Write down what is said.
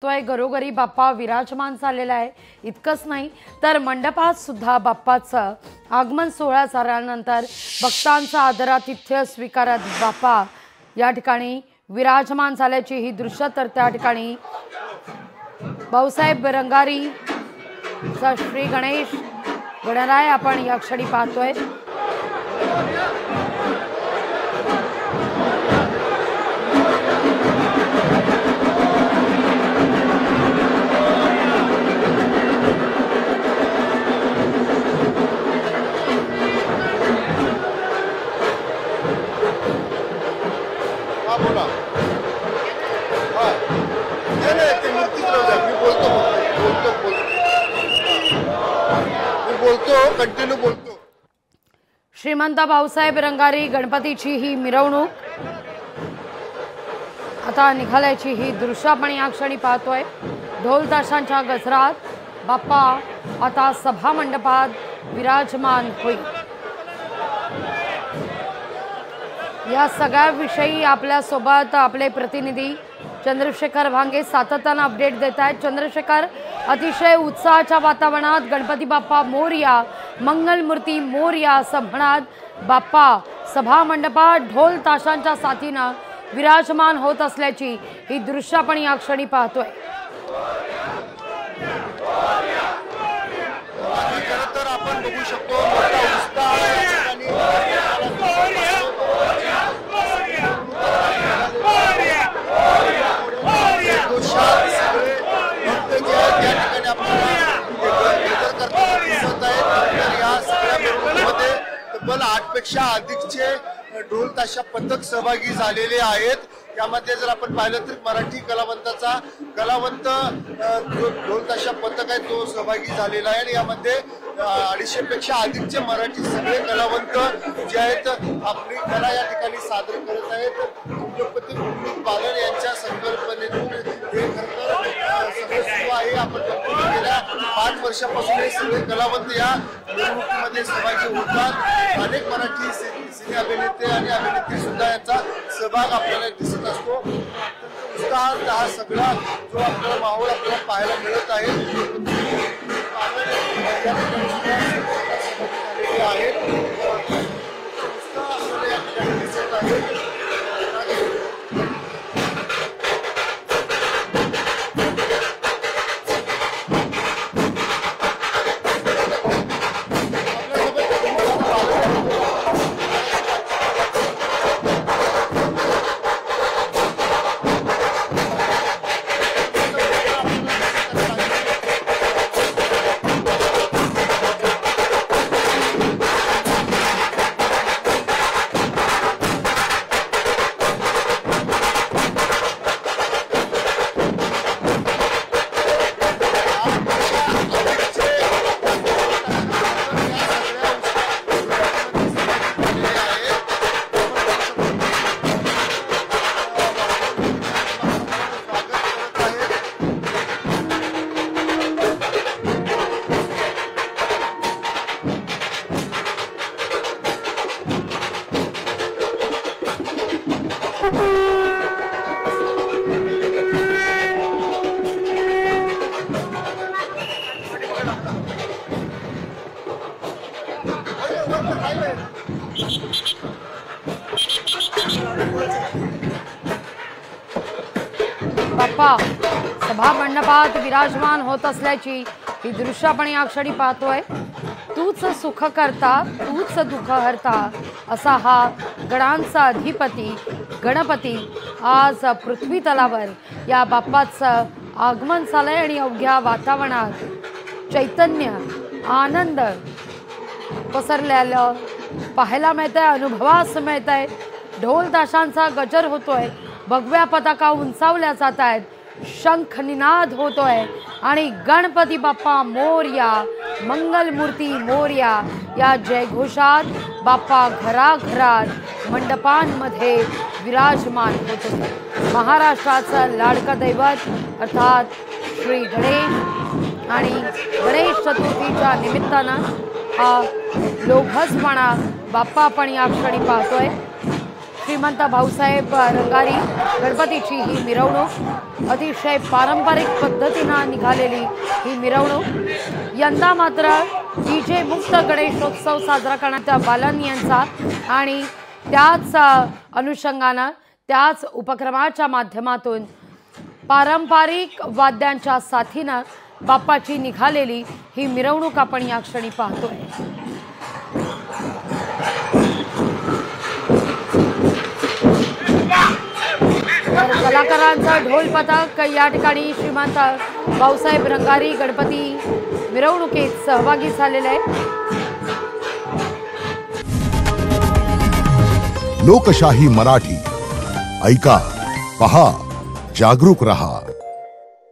तोय घरोघरी बाप्पा विराजमान झालेला आहे। इतकंच नाही तर मंडपात सुद्धा बाप्पाचं आगमन सोहळा झाल्यानंतर भक्तांचा आदरातिथ्य स्वीकारत बाप्पा या ठिकाणी विराजमान झाल्याची ही दृश्य तर त्या ठिकाणी भाऊसाहेब रंगारी श्री गणेश गणराय आपण या क्षणी पाहतोय। श्रीमंत भाऊसाहेब रंगारी गणपतीची ही मिरवणूक आता निघाल्याची ही दृश्य आपण या क्षणी पाहतोय। ढोल ताशांच्या गजरात बाप्पा आता सभा मंडपात विराजमान होईल। या सगळ्याविषयी आपल्या सोबत आपले प्रतिनिधी चंद्रशेखर भांगे सातत्याने अपडेट देत आहेत। चंद्रशेखर, अतिशय उत्साहाच्या वातावरणात गणपती बाप्पा मोरया, मंगलमूर्ती मोरया असं म्हणत बाप्पा सभा मंडपात ढोल ताशांच्या साथीनं विराजमान होत असल्याची ही दृश्य आपण या क्षणी पाहतोय। तर आपण बघू शकतो मोठा उत्साह तब्बल 8 पेक्षा अधिकचे ढोल ताशा पथक सहभागी झालेले आहेत। यामध्ये जर आपण पाहिलं तर मराठी कलावंत जो ढोल ताशा पथक आहे तो सहभागी झालेला आहे आणि यामध्ये 250 पेक्षा अधिकचे मराठी सगळे कलावंत जे आहेत आपली कला या ठिकाणी सादर करत आहेत। उद्योगपती पालन यांच्या संकल्पनेतून हे खरं सगळं सुरू आहे। आपण गेल्या 5 वर्षापासून हे सगळे कलावंत या मिरवणुकीमध्ये सहभागी होतात। अनेक मराठी सिने अभिनेते आणि अभिनेत्री सुद्धा यांचा सहभाग आपल्याला दिसत असतो। उत्साहात हा सगळा जो आपल्याला माहोल आपल्याला पाहायला मिळत आहे बाप्पा सभा मंडपात विराजमान होत असल्याची ही दृश्य आपण या क्षणी पाहतोय। तूच सुख करता तूच दुःख हरता असा हा गणांचा अधिपती गणपती आज पृथ्वी तलावर या बाप्पाचं आगमन झालंय आणि अवघ्या वातावरणात चैतन्य आनंद पसरलेलं पाहायला मिळतंय, अनुभवास मिळतंय। ढोल ताशांचा गजर होतोय, भगव्या पताका उंचावल्या जात आहेत, शंख निनाद होतोय आणि गणपती बाप्पा मोरया, मंगलमूर्ती मोरया या जयघोषात बाप्पा घराघरात मंडपांमध्ये विराजमान होत होते। महाराष्ट्राचं लाडकं दैवत अर्थात श्री गणेश आणि गणेश चतुर्थीच्या निमित्तानं हा लोभसपणा बाप्पा आपण या क्षणी पाहतोय। श्रीमंत भाऊसाहेब रंगारी गणपतीची ही मिरवणूक अतिशय पारंपरिक पद्धतीनं निघालेली ही मिरवणूक यंदा मात्र डीजे मुक्त गणेशोत्सव साजरा करण्यात बालन यांचा आणि त्याच अनुषंगानं त्याच उपक्रमाच्या माध्यमातून पारंपरिक वाद्यांच्या साथीनं बाप्पाची निघालेली ही मिरवणूक आपण या क्षणी पाहतोय। कलाकारांचा ढोल पथक या ठिकाणी श्रीमंत भाऊसाहेब रंगारी गणपती मिरवणुकीत सहभागी झालेले आहे। लोकशाही मराठी ऐका, पहा, जागरूक रहा।